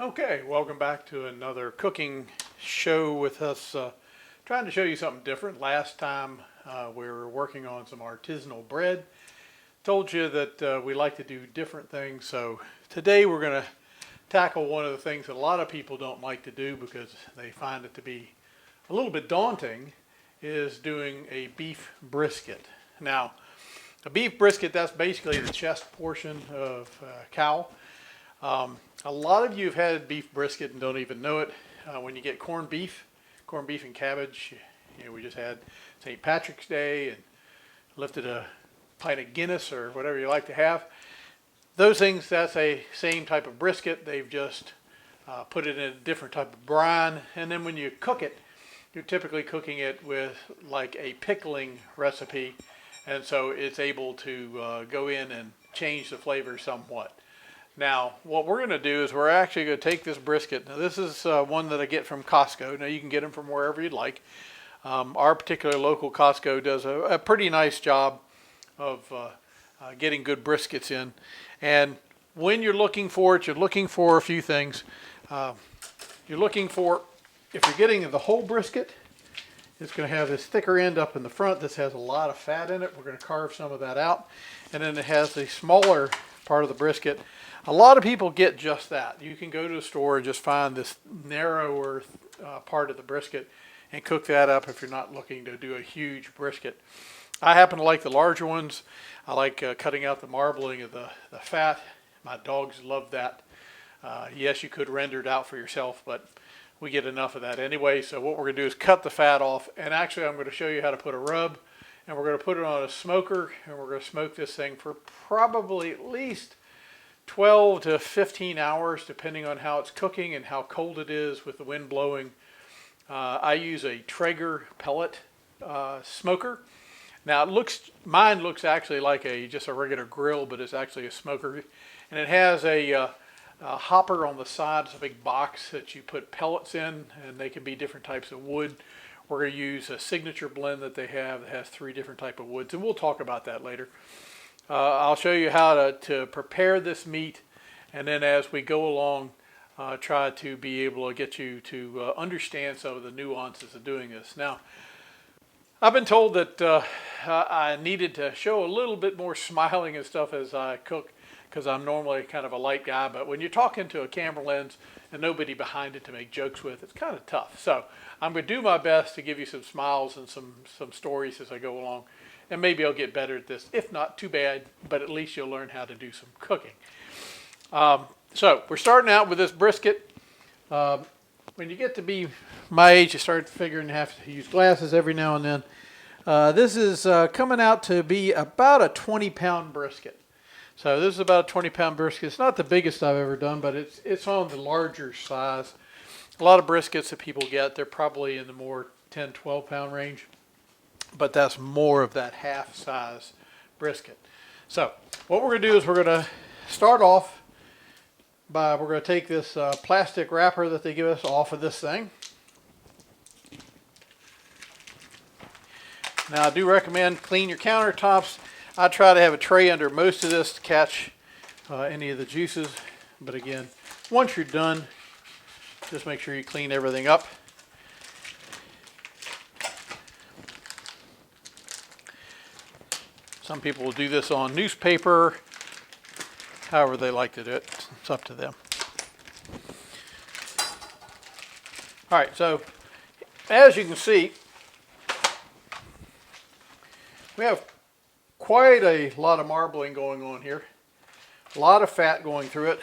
Okay, welcome back to another cooking show with us. Trying to show you something different. Last time we were working on some artisanal bread. Told you that we like to do different things. So today we're going to tackle one of the things that a lot of people don't like to do because they find it to be a little bit daunting, is doing a beef brisket. Now, a beef brisket, that's basically the chest portion of cow. A lot of you have had beef brisket and don't even know it. When you get corned beef and cabbage, we just had St. Patrick's Day and lifted a pint of Guinness or whatever you like to have. Those things, that's a same type of brisket. They've just put it in a different type of brine. And then when you cook it, you're typically cooking it with like a pickling recipe. And so it's able to go in and change the flavor somewhat. Now, what we're going to do is we're actually going to take this brisket. Now, this is one that I get from Costco. Now, you can get them from wherever you'd like. Our particular local Costco does a pretty nice job of getting good briskets in. And when you're looking for it, you're looking for a few things. You're looking for, if you're getting the whole brisket, it's going to have this thicker end up in the front. This has a lot of fat in it. We're going to carve some of that out. And then it has the smaller part of the brisket. A lot of people get just that. You can go to the store and just find this narrower part of the brisket and cook that up if you're not looking to do a huge brisket. I happen to like the larger ones. I like cutting out the marbling of the fat. My dogs love that. Yes, you could render it out for yourself, but we get enough of that anyway. So what we're going to do is cut the fat off. And actually, I'm going to show you how to put a rub. And we're going to put it on a smoker. And we're going to smoke this thing for probably at least 12 to 15 hours, depending on how it's cooking and how cold it is with the wind blowing. I use a Traeger pellet smoker. Now mine looks actually like just a regular grill, but it's actually a smoker. And it has a hopper on the side. It's a big box that you put pellets in, and they can be different types of wood. We're going to use a signature blend that they have that has 3 different types of woods, and we'll talk about that later. I'll show you how to prepare this meat, and then as we go along, try to be able to get you to understand some of the nuances of doing this. Now, I've been told that I needed to show a little bit more smiling and stuff as I cook, because I'm normally kind of a light guy, but when you're talking to a camera lens and nobody behind it to make jokes with, it's kind of tough. So I'm going to do my best to give you some smiles and some stories as I go along. And maybe I'll get better at this. If not, too bad, but at least you'll learn how to do some cooking. So we're starting out with this brisket. When you get to be my age, you start figuring you have to use glasses every now and then. This is coming out to be about a 20-pound brisket. So this is about a 20-pound brisket. It's not the biggest I've ever done, but it's on the larger size. A lot of briskets that people get, they're probably in the more 10, 12-pound range. But that's more of that half-size brisket. So what we're going to do is we're going to start off by, we're going to take this plastic wrapper that they give us off of this thing. Now I do recommend clean your countertops. I try to have a tray under most of this to catch any of the juices. But again, once you're done, just make sure you clean everything up. Some people will do this on newspaper, however they like to do it. It's up to them. All right, so as you can see, we have quite a lot of marbling going on here. A lot of fat going through it.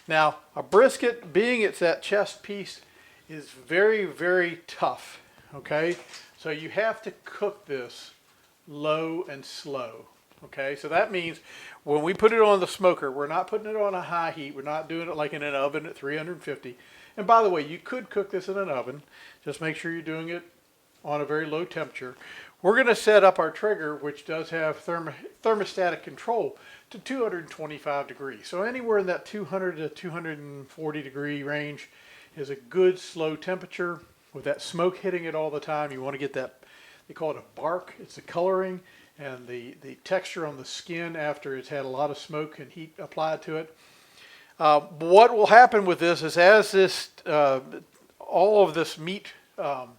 Now, a brisket, being it's that chest piece, is very, very tough, okay? So you have to cook this low and slow. Okay, so that means when we put it on the smoker, we're not putting it on a high heat. We're not doing it like in an oven at 350. And by the way, you could cook this in an oven. Just make sure you're doing it on a very low temperature. We're going to set up our Traeger, which does have thermostatic control, to 225 degrees. So anywhere in that 200 to 240 degree range is a good slow temperature. With that smoke hitting it all the time, you want to get that. They call it a bark. It's the coloring and the texture on the skin after it's had a lot of smoke and heat applied to it. What will happen with this is as this, all of this meat, all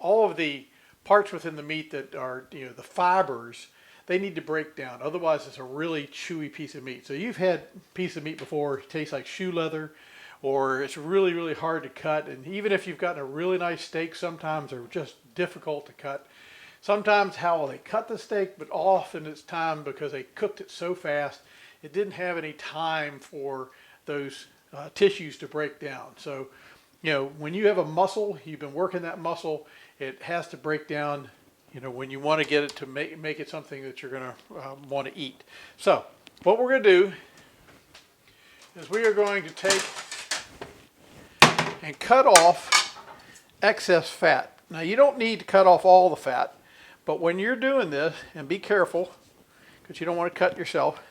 of the parts within the meat that are, the fibers, they need to break down. Otherwise, it's a really chewy piece of meat. So you've had a piece of meat before, it tastes like shoe leather, or it's really, really hard to cut. And even if you've gotten a really nice steak, sometimes they're just difficult to cut. Sometimes how they cut the steak, but often it's time because they cooked it so fast, it didn't have any time for those tissues to break down. So, when you have a muscle, you've been working that muscle, it has to break down, when you want to get it to make it something that you're going to want to eat. So, what we're going to do is we are going to take and cut off excess fat. Now, you don't need to cut off all the fat, but when you're doing this, and be careful, because you don't want to cut yourself,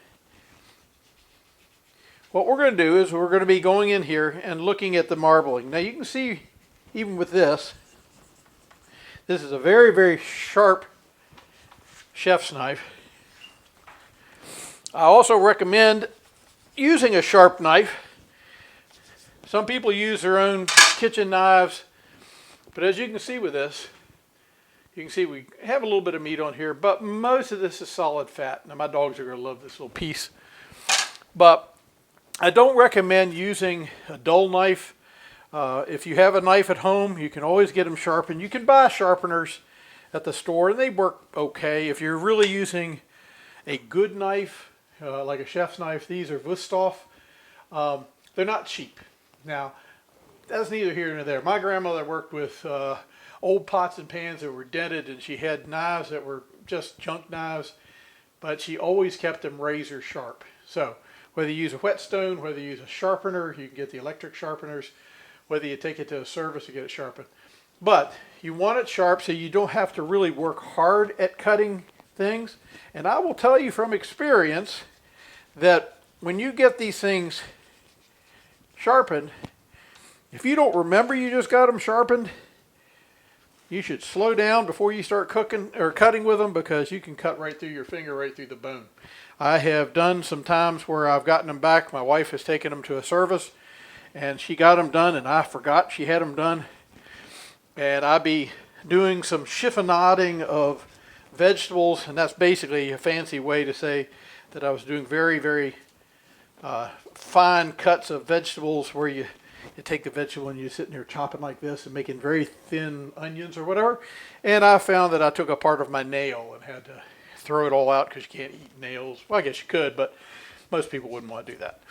what we're going to do is we're going to be going in here and looking at the marbling. Now, you can see, even with this is a very, very sharp chef's knife. I also recommend using a sharp knife. Some people use their own kitchen knives, but as you can see with this, you can see we have a little bit of meat on here, but most of this is solid fat. Now, my dogs are going to love this little piece, but I don't recommend using a dull knife. If you have a knife at home, you can always get them sharpened. You can buy sharpeners at the store, and they work okay. If you're really using a good knife, like a chef's knife, these are Wüsthof. They're not cheap. Now, that's neither here nor there. My grandmother worked with old pots and pans that were dented, and she had knives that were just junk knives, but she always kept them razor sharp. So whether you use a whetstone, whether you use a sharpener, you can get the electric sharpeners, whether you take it to a service to get it sharpened. But you want it sharp so you don't have to really work hard at cutting things. And I will tell you from experience that when you get these things sharpened, if you don't remember you just got them sharpened, you should slow down before you start cooking or cutting with them, because you can cut right through your finger, right through the bone. I have done some times where I've gotten them back. My wife has taken them to a service, and she got them done, and I forgot she had them done. And I'd be doing some chiffonading of vegetables, and that's basically a fancy way to say that I was doing very, very fine cuts of vegetables, where you take the vegetable and you're sitting there chopping like this and making very thin onions or whatever. And I found that I took a part of my nail and had to throw it all out because you can't eat nails. Well, I guess you could, but most people wouldn't want to do that.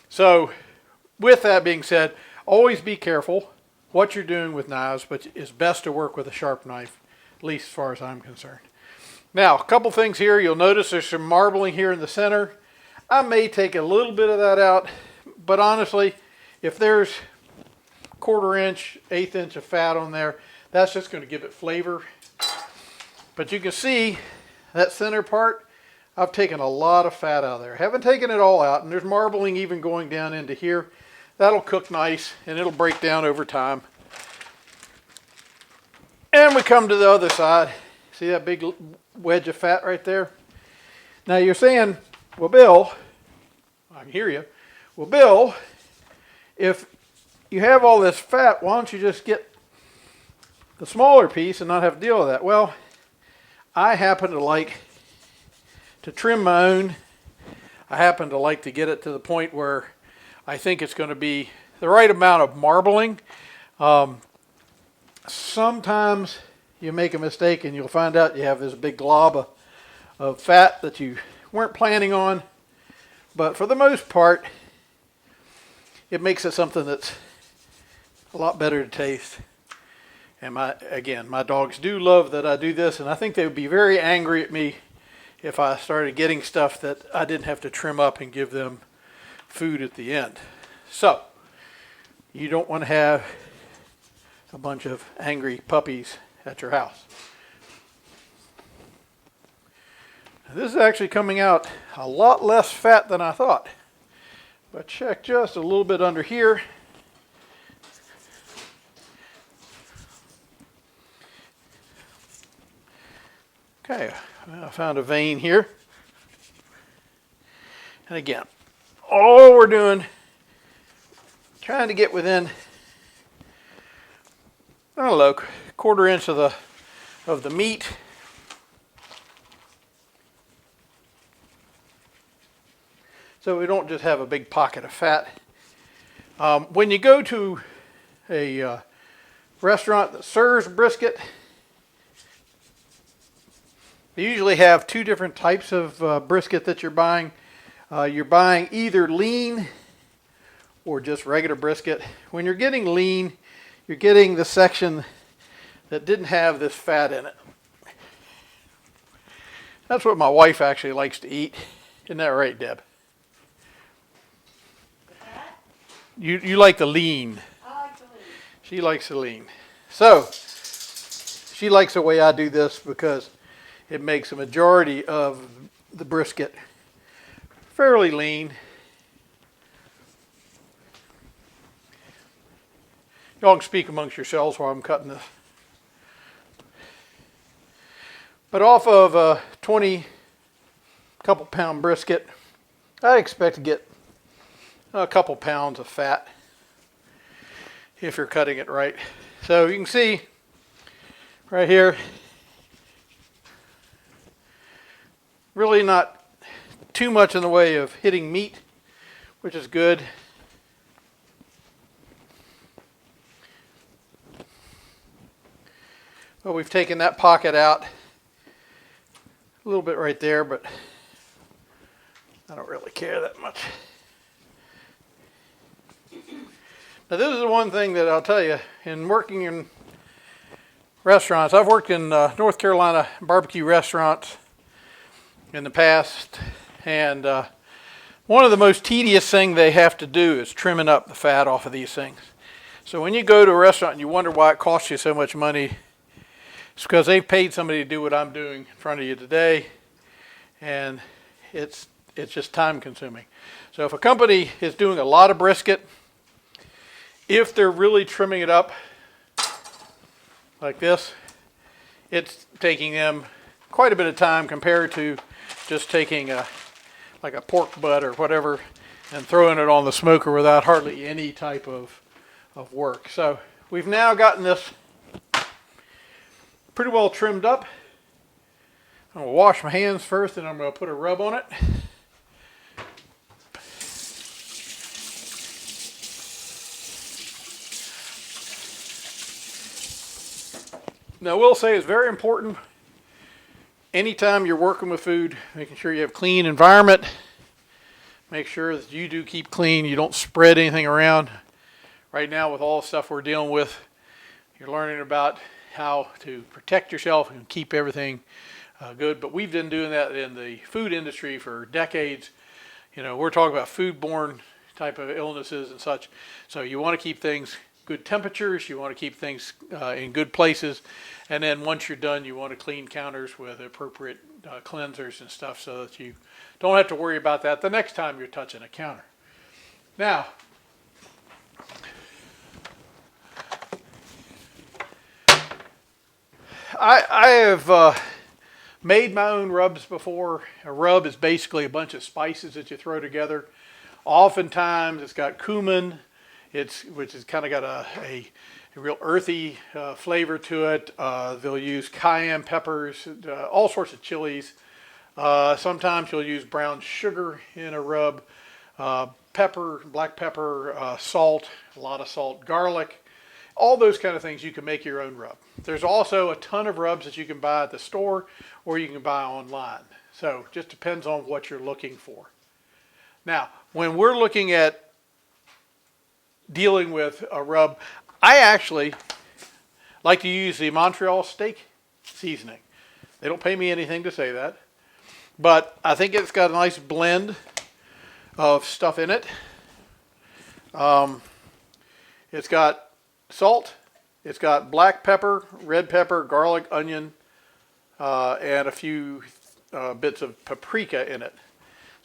So with that being said, always be careful what you're doing with knives, but it's best to work with a sharp knife, at least as far as I'm concerned. Now, a couple things here. You'll notice there's some marbling here in the center. I may take a little bit of that out, but honestly, if there's 1/4 inch, 1/8 inch of fat on there, that's just going to give it flavor. But you can see that center part, I've taken a lot of fat out of there. Haven't taken it all out, and there's marbling even going down into here. That'll cook nice, and it'll break down over time. And we come to the other side. See that big wedge of fat right there? Now you're saying, well, Bill, I can hear you. Well, Bill, if you have all this fat, why don't you just get the smaller piece and not have to deal with that? Well, I happen to like to trim my own. I happen to like to get it to the point where I think it's going to be the right amount of marbling. Sometimes you make a mistake and you'll find out you have this big glob of fat that you weren't planning on. But for the most part, it makes it something that's a lot better to taste. And my dogs do love that I do this, and I think they would be very angry at me if I started getting stuff that I didn't have to trim up and give them food at the end. So, you don't want to have a bunch of angry puppies at your house. This is actually coming out a lot less fat than I thought. But check just a little bit under here. Okay, I found a vein here. And again, all we're doing, trying to get within, I don't know, quarter inch of the meat. So we don't just have a big pocket of fat. When you go to a restaurant that serves brisket, they usually have two different types of brisket that you're buying. You're buying either lean or just regular brisket. When you're getting lean, you're getting the section that didn't have this fat in it. That's what my wife actually likes to eat. Isn't that right, Deb? You like the lean. I like the lean. She likes the lean. So, she likes the way I do this because it makes a majority of the brisket fairly lean. Y'all can speak amongst yourselves while I'm cutting this. But off of a 20 couple pound brisket, I expect to get a couple pounds of fat if you're cutting it right. So you can see right here, really not too much in the way of hitting meat, which is good. Well, we've taken that pocket out a little bit right there, but I don't really care that much. Now, this is the one thing that I'll tell you, in working in restaurants, I've worked in North Carolina barbecue restaurants in the past, and one of the most tedious things they have to do is trimming up the fat off of these things. So when you go to a restaurant and you wonder why it costs you so much money, it's because they've paid somebody to do what I'm doing in front of you today, and it's just time consuming. So if a company is doing a lot of brisket, if they're really trimming it up like this, it's taking them quite a bit of time compared to just taking like a pork butt or whatever and throwing it on the smoker without hardly any type of work. So we've now gotten this pretty well trimmed up. I'm going to wash my hands first, and I'm going to put a rub on it. Now, I will say it's very important anytime you're working with food, making sure you have a clean environment. Make sure that you do keep clean. You don't spread anything around. Right now, with all the stuff we're dealing with, you're learning about how to protect yourself and keep everything good. But we've been doing that in the food industry for decades. You know, we're talking about foodborne type of illnesses and such. So you want to keep things good temperatures. You want to keep things in good places. And then once you're done, you want to clean counters with appropriate cleansers and stuff so that you don't have to worry about that the next time you're touching a counter. Now, I have made my own rubs before. A rub is basically a bunch of spices that you throw together. Oftentimes it's got cumin, which has kind of got a real earthy flavor to it. They'll use cayenne peppers, all sorts of chilies. Sometimes you'll use brown sugar in a rub, pepper, black pepper, salt, a lot of salt, garlic. All those kind of things you can make your own rub. There's also a ton of rubs that you can buy at the store or you can buy online. So it just depends on what you're looking for. Now, when we're looking at dealing with a rub, I actually like to use the Montreal steak seasoning. They don't pay me anything to say that, but I think it's got a nice blend of stuff in it. It's got salt, it's got black pepper, red pepper, garlic, onion, and a few bits of paprika in it.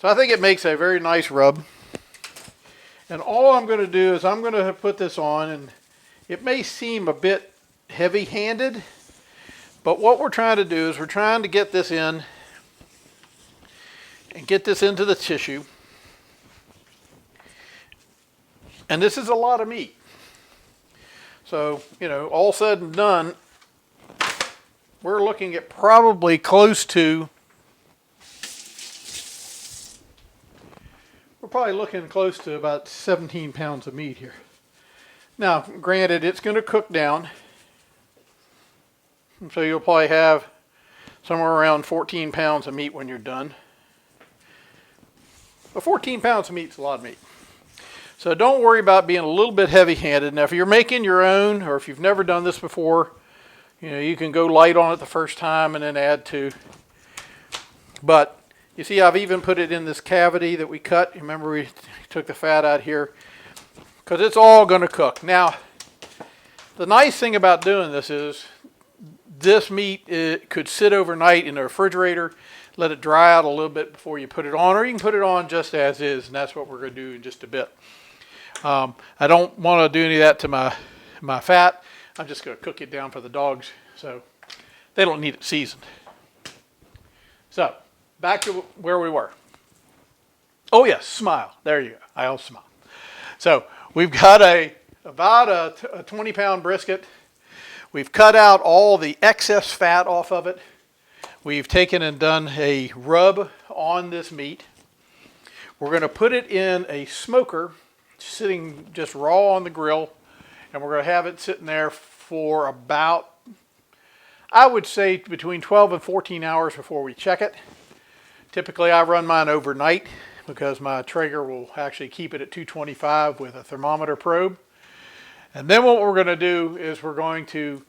So I think it makes a very nice rub. And all I'm going to do is I'm going to put this on, and it may seem a bit heavy-handed, but what we're trying to do is we're trying to get this in and get this into the tissue. And this is a lot of meat. So, you know, all said and done, we're looking at probably close to, we're probably looking close to about 17 pounds of meat here. Now, granted, it's going to cook down. So you'll probably have somewhere around 14 pounds of meat when you're done. But 14 pounds of meat is a lot of meat. So don't worry about being a little bit heavy-handed. Now, if you're making your own, or if you've never done this before, you know, you can go light on it the first time and then add to. But you see, I've even put it in this cavity that we cut. Remember, we took the fat out here, because it's all going to cook. Now, the nice thing about doing this is this meat, it could sit overnight in the refrigerator, let it dry out a little bit before you put it on, or you can put it on just as is, and that's what we're going to do in just a bit. I don't want to do any of that to my fat. I'm just going to cook it down for the dogs, so they don't need it seasoned. So, back to where we were. Oh yes, smile. There you go. I'll smile. So, we've got about a 20-pound brisket. We've cut out all the excess fat off of it. We've taken and done a rub on this meat. We're going to put it in a smoker, sitting just raw on the grill, and we're going to have it sitting there for about, I would say, between 12 and 14 hours before we check it. Typically, I run mine overnight because my Traeger will actually keep it at 225 with a thermometer probe. And then what we're going to do is we're going to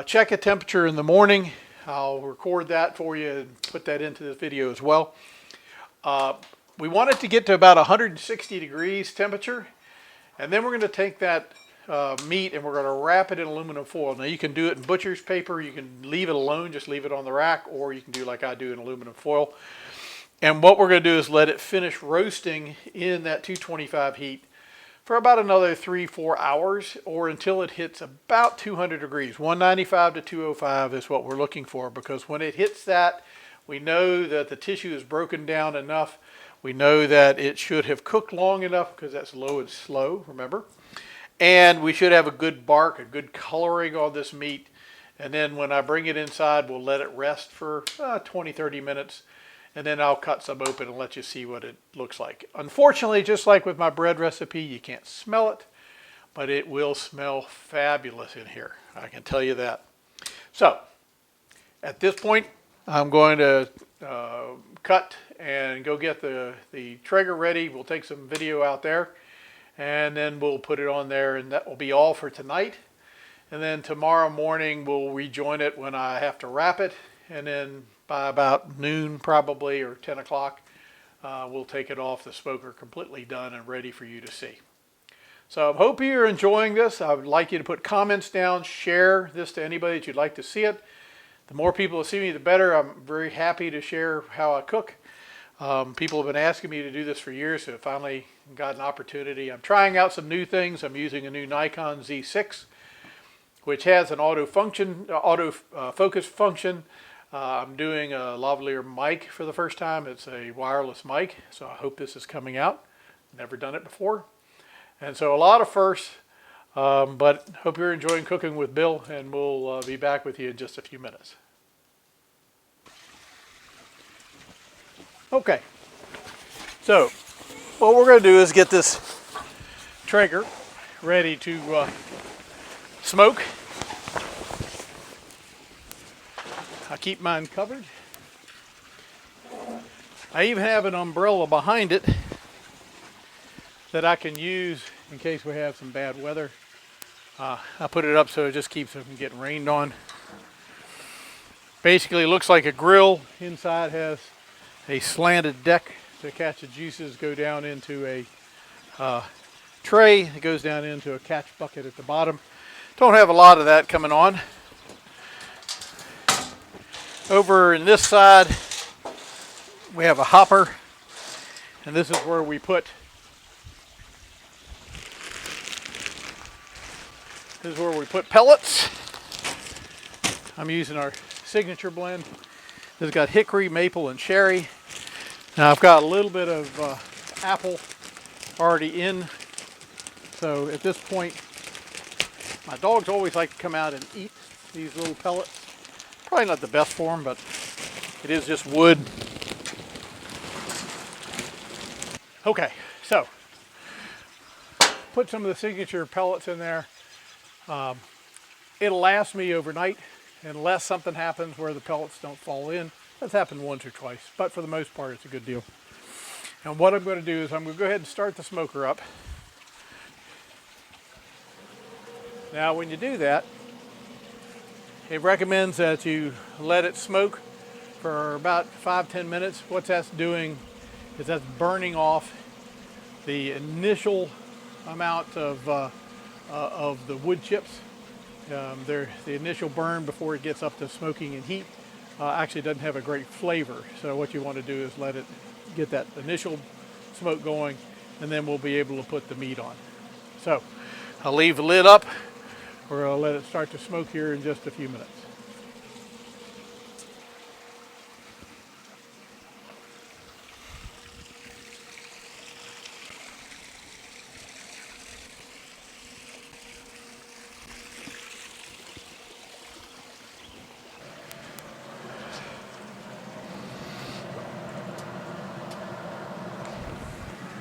check a temperature in the morning. I'll record that for you and put that into this video as well. We want it to get to about 160 degrees temperature, and then we're going to take that meat and we're going to wrap it in aluminum foil. Now you can do it in butcher's paper, you can leave it alone, just leave it on the rack, or you can do like I do in aluminum foil. And what we're going to do is let it finish roasting in that 225 heat for about another 3-4 hours, or until it hits about 200 degrees. 195 to 205 is what we're looking for, because when it hits that, we know that the tissue is broken down enough. We know that it should have cooked long enough, because that's low and slow, remember? And we should have a good bark, a good coloring on this meat. And then when I bring it inside, we'll let it rest for 20-30 minutes. And then I'll cut some open and let you see what it looks like. Unfortunately, just like with my bread recipe, you can't smell it, but it will smell fabulous in here. I can tell you that. So, at this point, I'm going to cut and go get the Traeger ready. We'll take some video out there, and then we'll put it on there, and that will be all for tonight. And then tomorrow morning, we'll rejoin it when I have to wrap it, and then by about noon probably, or 10 o'clock, we'll take it off the smoker completely done and ready for you to see. So I hope you're enjoying this. I would like you to put comments down, share this to anybody that you'd like to see it. The more people that see me, the better. I'm very happy to share how I cook. People have been asking me to do this for years, so I finally got an opportunity. I'm trying out some new things. I'm using a new Nikon Z6, which has an auto focus function. I'm doing a lavalier mic for the first time. It's a wireless mic, so I hope this is coming out. Never done it before. And so a lot of firsts, but hope you're enjoying cooking with Bill, and we'll be back with you in just a few minutes. Okay, so what we're going to do is get this Traeger ready to smoke. I keep mine covered. I even have an umbrella behind it that I can use in case we have some bad weather. I put it up so it just keeps it from getting rained on. Basically, it looks like a grill. Inside has a slanted deck to catch the juices, go down into a tray. It goes down into a catch bucket at the bottom. Don't have a lot of that coming on. Over in this side, we have a hopper, and this is where we put pellets. I'm using our signature blend. This has got hickory, maple, and cherry. Now I've got a little bit of apple already in So at this point, my dogs always like to come out and eat these little pellets. Probably not the best for them, but it is just wood. Okay, so put some of the signature pellets in there. It'll last me overnight unless something happens where the pellets don't fall in. That's happened once or twice, but for the most part, it's a good deal. And what I'm going to do is I'm going to go ahead and start the smoker up. Now, when you do that, it recommends that you let it smoke for about 5-10 minutes. What that's doing is that's burning off the initial amount of the wood chips. The initial burn before it gets up to smoking and heat actually doesn't have a great flavor. So what you want to do is let it get that initial smoke going, and then we'll be able to put the meat on. So I'll leave the lid up. We're going to let it start to smoke here in just a few minutes.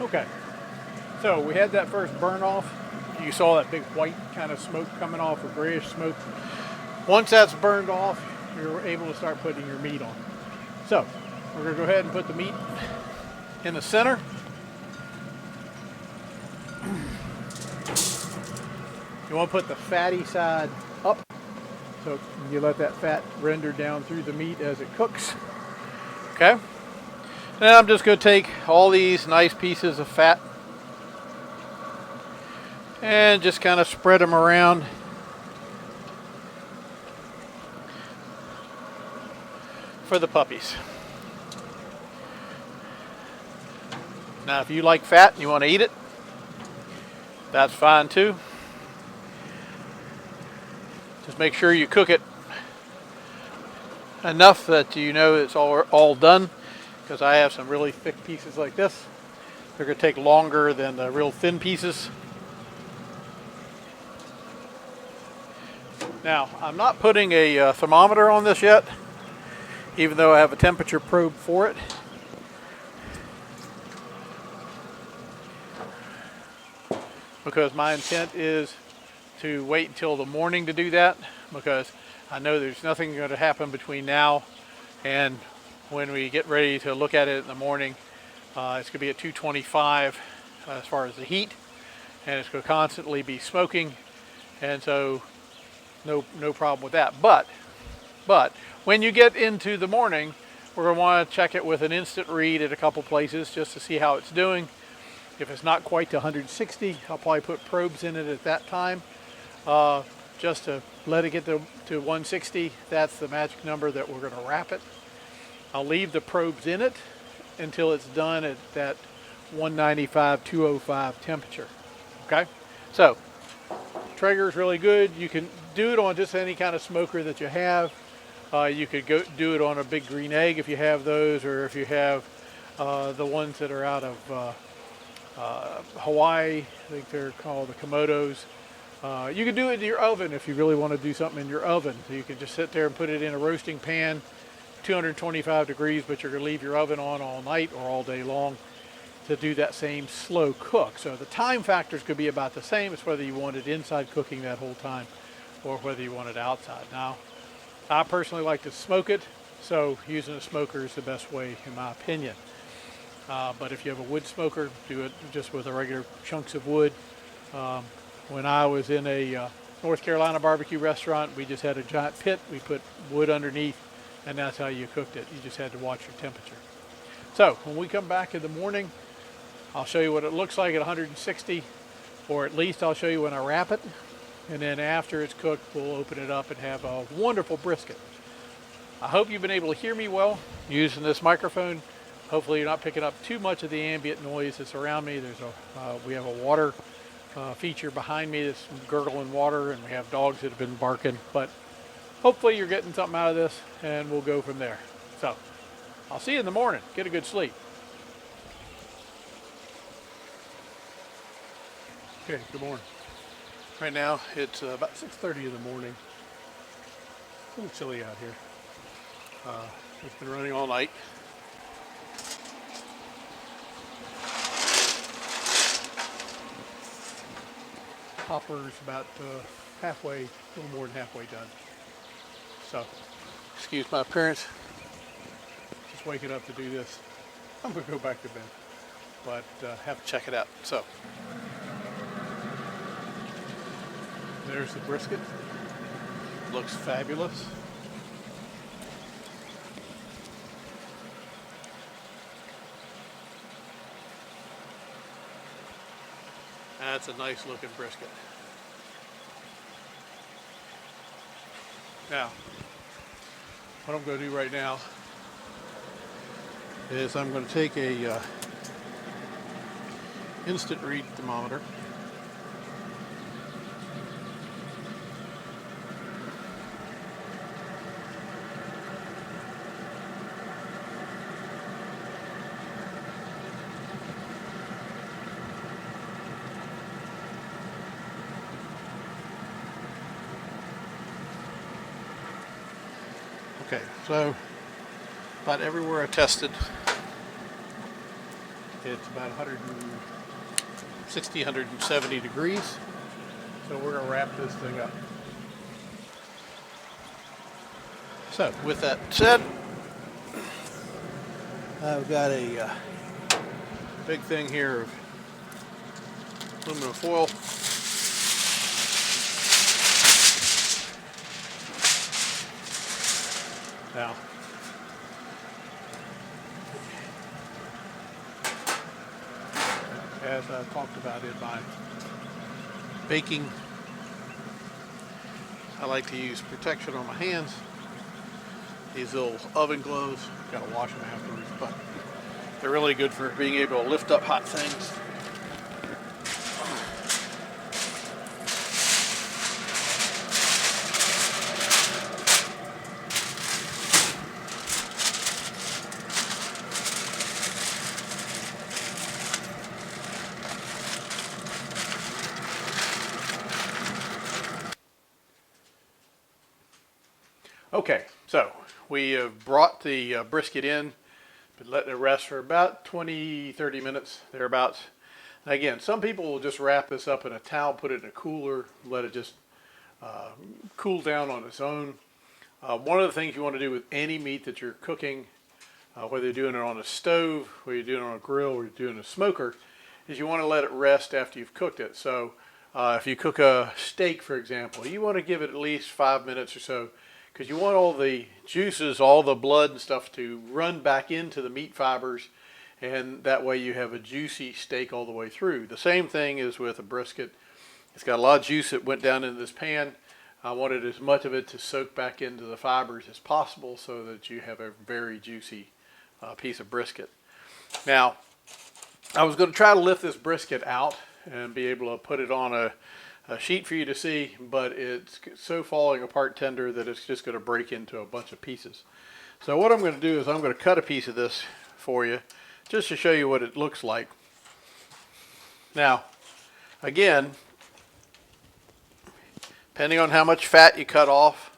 Okay, so we had that first burn off. You saw that big white kind of smoke coming off, or grayish smoke. Once that's burned off, you're able to start putting your meat on. So we're going to go ahead and put the meat in the center. You want to put the fatty side up, so you let that fat render down through the meat as it cooks. Okay. Now I'm just going to take all these nice pieces of fat and just kind of spread them around. For the puppies. Now if you like fat and you want to eat it, that's fine too. Just make sure you cook it enough that you know it's all done, because I have some really thick pieces like this. They're going to take longer than the real thin pieces. Now, I'm not putting a thermometer on this yet, even though I have a temperature probe for it. Because my intent is to wait until the morning to do that, because I know there's nothing going to happen between now and when we get ready to look at it in the morning. It's going to be at 225 as far as the heat, and it's going to constantly be smoking, and so no problem with that. But when you get into the morning, we're going to want to check it with an instant read at a couple places just to see how it's doing. If it's not quite to 160, I'll probably put probes in it at that time, just to let it get to 160. That's the magic number that we're going to wrap it. I'll leave the probes in it until it's done at that 195, 205 temperature. Okay, so Traeger is really good. You can do it on just any kind of smoker that you have. You could do it on a big green egg if you have those, or if you have the ones that are out of Hawaii. I think they're called the Komodos. You can do it in your oven if you really want to do something in your oven. So you can just sit there and put it in a roasting pan, 225 degrees, but you're going to leave your oven on all night or all day long to do that same slow cook. So the time factors could be about the same as whether you want it inside cooking that whole time or whether you want it outside. Now, I personally like to smoke it, so using a smoker is the best way in my opinion. But if you have a wood smoker, do it just with a regular chunks of wood. When I was in a North Carolina barbecue restaurant, we just had a giant pit. We put wood underneath, and that's how you cooked it. You just had to watch your temperature. So when we come back in the morning, I'll show you what it looks like at 160, or at least I'll show you when I wrap it. And then after it's cooked, we'll open it up and have a wonderful brisket. I hope you've been able to hear me well using this microphone. Hopefully you're not picking up too much of the ambient noise that's around me. We have a water feature behind me that's gurgling water, and we have dogs that have been barking. But hopefully you're getting something out of this, and we'll go from there. So I'll see you in the morning. Get a good sleep. Okay, good morning. Right now it's about 6:30 in the morning. A little chilly out here. It's been running all night. Hopper's about halfway, a little more than halfway done. So, excuse my appearance. Just waking up to do this. I'm gonna go back to bed, but have to check it out. So, there's the brisket. Looks fabulous. That's a nice looking brisket. Now, what I'm going to do right now is I'm going to take a instant read thermometer. Okay, so about everywhere I tested, it's about 160, 170 degrees. So we're gonna wrap this thing up. So with that said, I've got a big thing here of aluminum foil. Now, as I talked about in my baking, I like to use protection on my hands. These little oven gloves, gotta wash them afterwards, but they're really good for being able to lift up hot things. Okay, so we have brought the brisket in, but letting it rest for about 20, 30 minutes, thereabouts. And again, some people will just wrap this up in a towel, put it in a cooler, let it just cool down on its own. One of the things you want to do with any meat that you're cooking, whether you're doing it on a stove, whether you're doing it on a grill, or you're doing a smoker, is you want to let it rest after you've cooked it. So if you cook a steak, for example, you want to give it at least 5 minutes or so, because you want all the juices, all the blood and stuff to run back into the meat fibers, and that way you have a juicy steak all the way through. The same thing is with a brisket. It's got a lot of juice that went down into this pan. I wanted as much of it to soak back into the fibers as possible so that you have a very juicy piece of brisket. Now, I was going to try to lift this brisket out and be able to put it on a sheet for you to see, but it's so falling apart tender that it's just going to break into a bunch of pieces. So what I'm going to do is I'm going to cut a piece of this for you just to show you what it looks like. Now, again, depending on how much fat you cut off,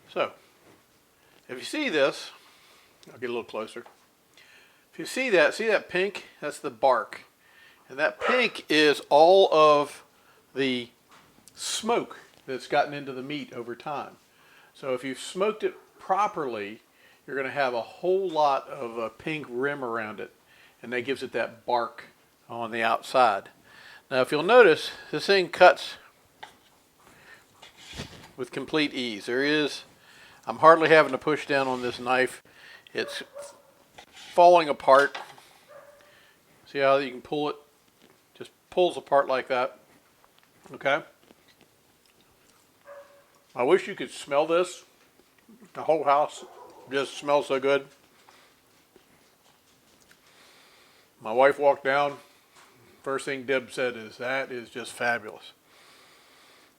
so if you see this, I'll get a little closer. If you see that pink? That's the bark. And that pink is all of the smoke that's gotten into the meat over time. So if you've smoked it properly, you're going to have a whole lot of a pink rim around it. And that gives it that bark on the outside. Now if you'll notice, this thing cuts with complete ease. I'm hardly having to push down on this knife. It's falling apart. See how you can pull it? Just pulls apart like that. Okay? I wish you could smell this. The whole house just smells so good. My wife walked down. First thing Deb said is, that is just fabulous.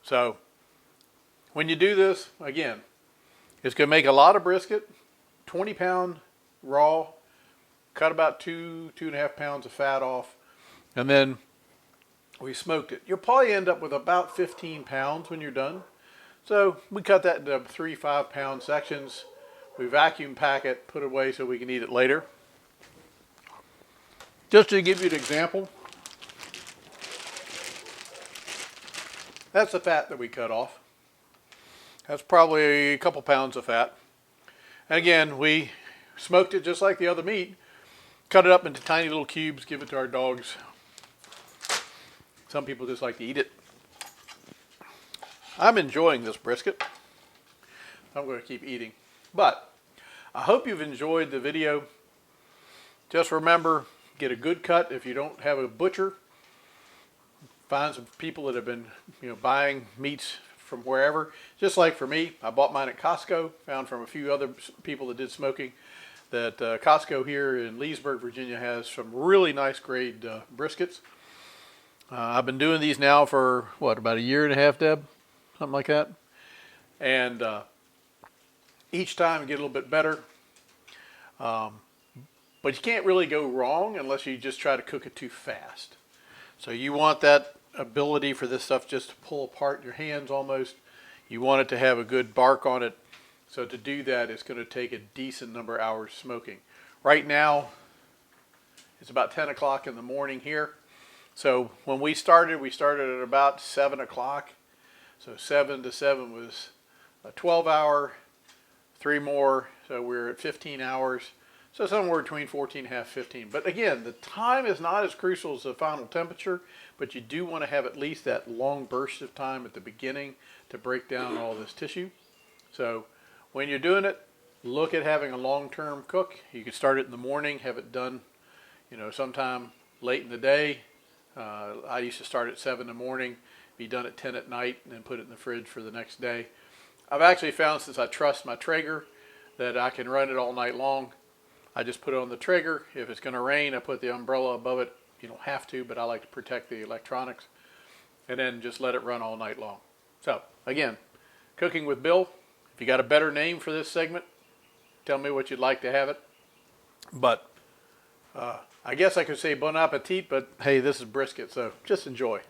So, when you do this, again, It's going to make a lot of brisket, 20-pound raw, cut about 2.5 pounds of fat off, and then we smoked it. You'll probably end up with about 15 pounds when you're done. So we cut that into 3 5-pound sections. We vacuum pack it, put it away so we can eat it later. Just to give you an example, that's the fat that we cut off. That's probably a couple pounds of fat. And again, we smoked it just like the other meat, cut it up into tiny little cubes, give it to our dogs. Some people just like to eat it. I'm enjoying this brisket. I'm going to keep eating. But I hope you've enjoyed the video. Just remember, get a good cut. If you don't have a butcher, find some people that have been buying meats from wherever. Just like for me, I bought mine at Costco, found from a few other people that did smoking that Costco here in Leesburg, Virginia has some really nice grade briskets. I've been doing these now for, what, about 1.5 years, Deb? Something like that. And each time I get a little bit better. But you can't really go wrong unless you just try to cook it too fast. So you want that ability for this stuff just to pull apart in your hands almost. You want it to have a good bark on it. So to do that, it's going to take a decent number of hours smoking. Right now, it's about 10 o'clock in the morning here. So when we started at about 7 o'clock. So 7 to 7 was a 12-hour, 3 more, so we're at 15 hours. So somewhere between 14 and a half, 15. But again, the time is not as crucial as the final temperature, but you do want to have at least that long burst of time at the beginning to break down all this tissue. So when you're doing it, look at having a long-term cook. You can start it in the morning, have it done, sometime late in the day. I used to start at 7 in the morning, be done at 10 at night, and then put it in the fridge for the next day. I've actually found, since I trust my Traeger, that I can run it all night long. I just put it on the Traeger. If it's going to rain, I put the umbrella above it. You don't have to, but I like to protect the electronics. And then just let it run all night long. So, again, Cooking with Bill. If you got a better name for this segment, tell me what you'd like to have it. But I guess I could say bon appetit, but hey, this is brisket, so just enjoy.